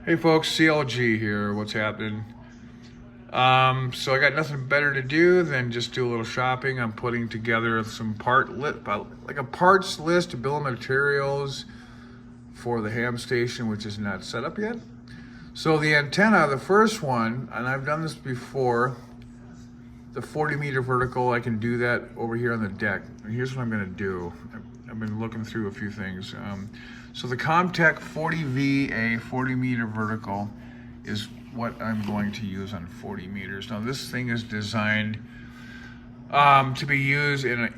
Hey folks, CLG here. What's happening? So I got nothing better to do than just do a little shopping. I'm putting together some like a parts list, a bill of materials for the ham station, which is not set up yet. So the antenna, the first one, and I've done this before, the 40 meter vertical, I can do that over here on the deck. And here's what I'm gonna do. I've been looking through a few things. So the COMTEK 40VA 40 meter vertical is what I'm going to use on 40 meters. Now this thing is designed to be used in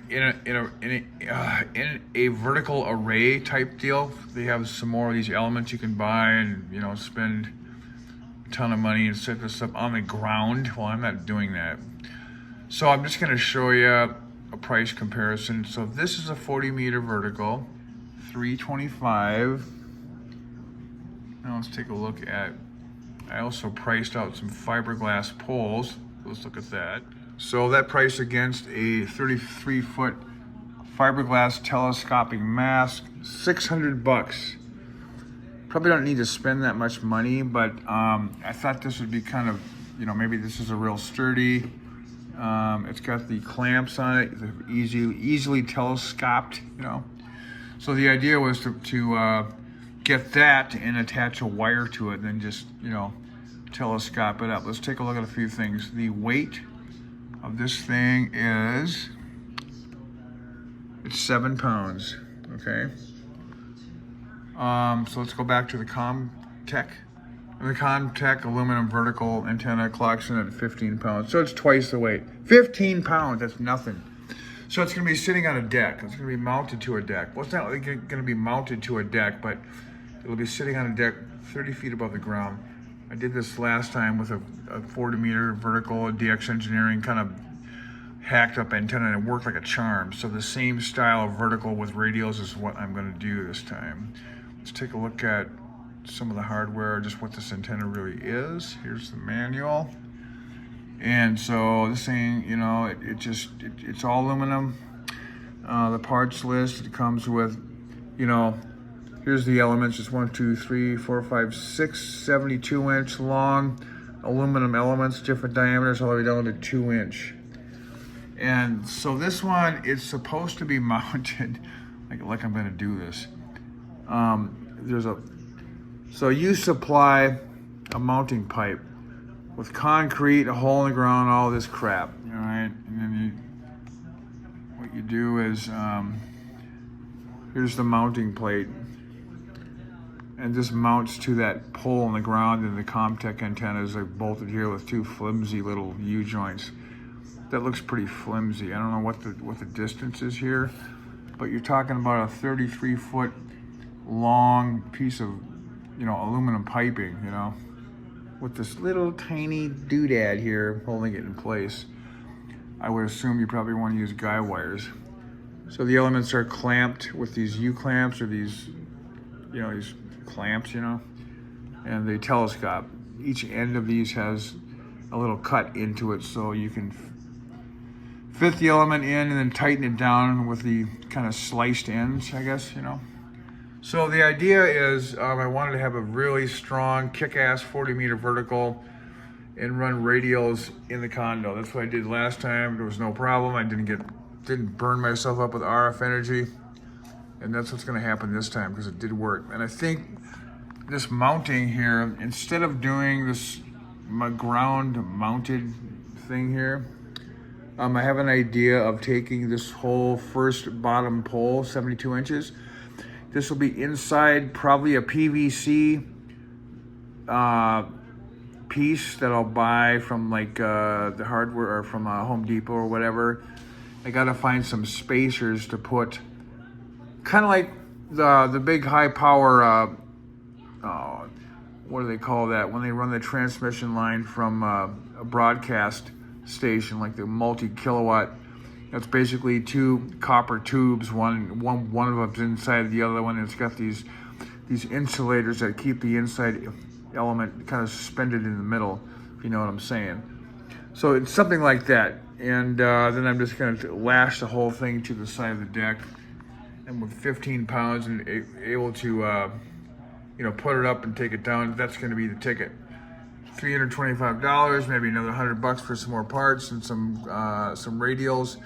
a vertical array type deal. They have some more of these elements you can buy and spend a ton of money and set this up on the ground. Well, I'm not doing that. So I'm just going to show you a price comparison. So this is a 40 meter vertical, $325. Now let's take a look at, I also priced out some fiberglass poles. Let's look at that. So that price against a 33-foot fiberglass telescopic mast, $600. Probably don't need to spend that much money, but I thought this would be kind of, maybe this is a real sturdy. It's got the clamps on it, they're easily telescoped, So the idea was to get that and attach a wire to it, and then just, telescope it up. Let's take a look at a few things. The weight of this thing it's 7 pounds, okay? So let's go back to the COMTEK. The COMTEK aluminum vertical antenna clocks in at 15 pounds. So it's twice the weight. 15 pounds, that's nothing. So it's gonna be sitting on a deck. It's gonna be mounted to a deck. Well, it's not really gonna be mounted to a deck, but it'll be sitting on a deck 30 feet above the ground. I did this last time with a 40 meter vertical, DX Engineering kind of hacked up antenna, and it worked like a charm. So the same style of vertical with radials is what I'm gonna do this time. Let's take a look at some of the hardware, just what this antenna really is. Here's the manual. And so this thing, it's all aluminum. The parts list, it comes with, here's the elements. It's 1, 2, 3, 4, 5, 6, 72-inch long aluminum elements, different diameters, all the way down to 2-inch. And so this one, it's supposed to be mounted, like I'm gonna do this. So you supply a mounting pipe with concrete, a hole in the ground, all this crap, all right? And then what you do is, here's the mounting plate. And this mounts to that pole in the ground, and the COMTEK antenna is bolted here with 2 flimsy little U-joints. That looks pretty flimsy. I don't know what the distance is here, but you're talking about a 33-foot long piece of aluminum piping, with this little tiny doodad here holding it in place. I would assume you probably want to use guy wires. So the elements are clamped with these U-clamps, or these clamps, and they telescope. Each end of these has a little cut into it, so you can fit the element in and then tighten it down with the kind of sliced ends, I guess, So the idea is I wanted to have a really strong, kick-ass 40 meter vertical and run radials in the condo. That's what I did last time. There was no problem. I didn't burn myself up with RF energy. And that's what's gonna happen this time, because it did work. And I think this mounting here, instead of doing this ground mounted thing here, I have an idea of taking this whole first bottom pole, 72 inches. This will be inside probably a PVC piece that I'll buy from the hardware, or from Home Depot or whatever. I gotta find some spacers to put, kind of like the big high power, what do they call that? When they run the transmission line from a broadcast station, like the multi-kilowatt. That's basically 2 copper tubes. One of them's inside the other one. And it's got these insulators that keep the inside element kind of suspended in the middle, if you know what I'm saying. So it's something like that. And then I'm just going to lash the whole thing to the side of the deck. And with 15 pounds and able to you know, put it up and take it down. That's going to be the ticket. $325, maybe another $100 for some more parts and some radials.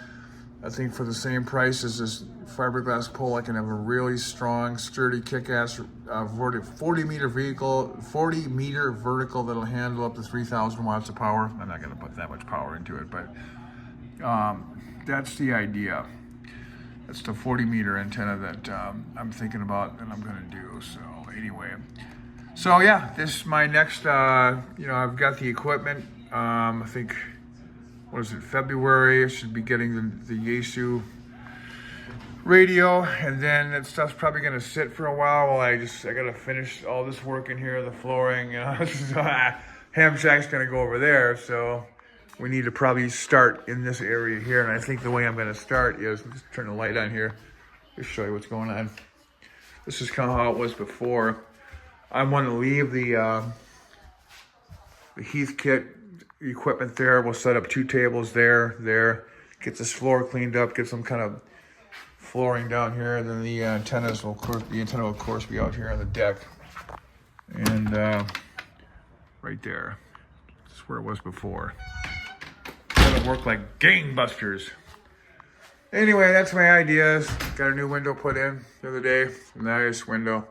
I think for the same price as this fiberglass pole, I can have a really strong, sturdy, kick-ass 40-meter vertical that'll handle up to 3,000 watts of power. I'm not going to put that much power into it, but that's the idea. That's the 40-meter antenna that I'm thinking about and I'm going to do. So anyway, so yeah, this is my next. You know, I've got the equipment. I think, what is it, February? I should be getting the Yaesu radio, and then that stuff's probably gonna sit for a while I gotta finish all this work in here, the flooring, you know. Ham shack's gonna go over there, so we need to probably start in this area here. And I think the way I'm gonna start is, just turn the light on here, just show you what's going on. This is kind of how it was before. I want to leave the Heath kit equipment there. We'll set up 2 tables there, get this floor cleaned up, get some kind of flooring down here, and then the antenna will of course be out here on the deck, and right there. That's where it was before. It'll work like gangbusters. Anyway, that's my ideas. Got a new window put in the other day. Nice window.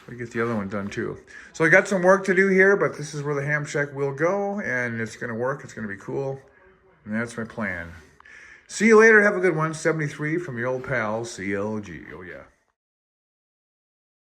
I'll get the other one done too. So I got some work to do here, but this is where the ham shack will go, and it's gonna work. It's gonna be cool, and that's my plan. See you later. Have a good one. 73 from your old pal, CLG. Oh, yeah.